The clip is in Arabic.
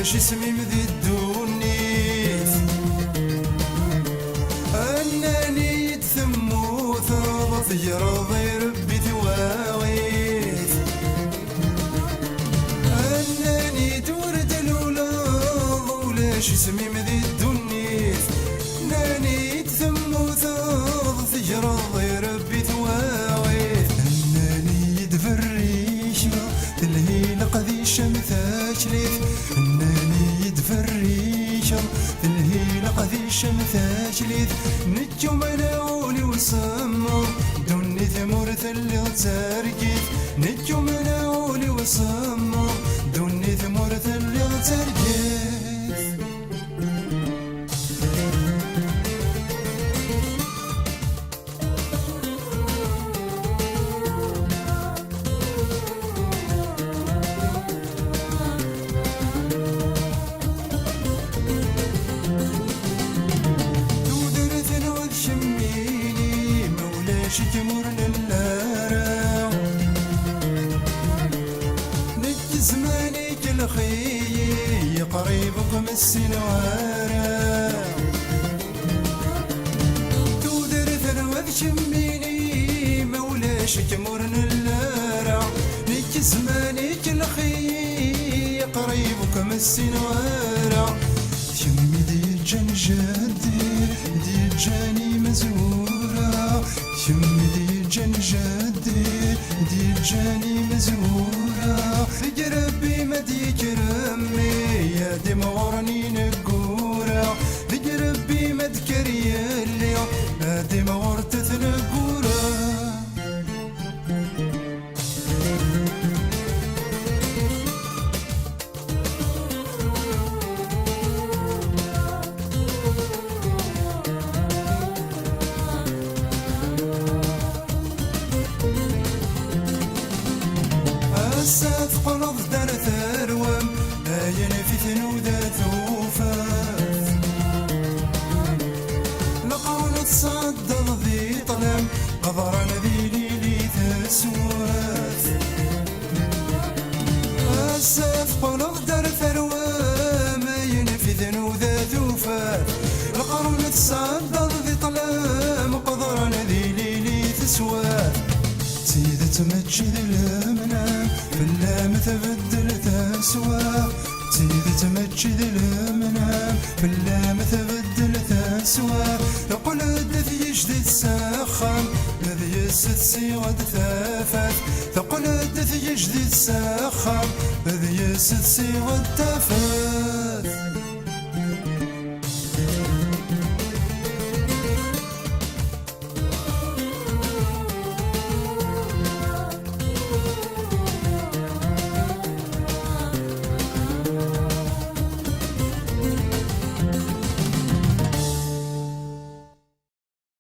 ولاش اسمي مذي الدونيت أنني يتثموت بطير ضي ربي تواويت أنني تورد الأولاد ولاش اسمي مذي الدونيت أنني يتثموت بطير ضي ربي تواويت أنني يدفريش الهيل قذي شمثاش ليت أنني يدفريش الهيل قذي شمثاش ليت نجوم ناولي وسمو دوني ثمور ثلي تاركيت نجوم ناولي وسمو دوني ثمور ثلي تاركيت شكمرنا اللارع نك زمانك الخي قريبك من السنوارع تودر ثروة شميني مولاش كمرنا اللارع نك زمانك الخي قريبك من السنوارع شمي دي جن جدي دي جاني مزورة شمي دي جن جدي دي جاني مزورة قربي ما دي كرمي يا دي مورني نقورة قربي ما تكري اللي يا دي مورت تنقورة الساف قلب دار ثروم باين في ثنودة ثوفاف لقون تصدر ذي طلم قضران ذي ليلي تسواف الساف قلب دار ثروم باين في ثنودة ثوفاف لقون تصدر ذي طلم قضران ذي ليلي تسواف سيدة تمجد الامنة باللام تبدل تسوى سيدة تمجد الامنة باللام تبدل تسوى يقول الدث يجدد ساخن الذي يسد سيغد ثافت تقول الدث يجدد ساخن الذي يسد سيغد ثافت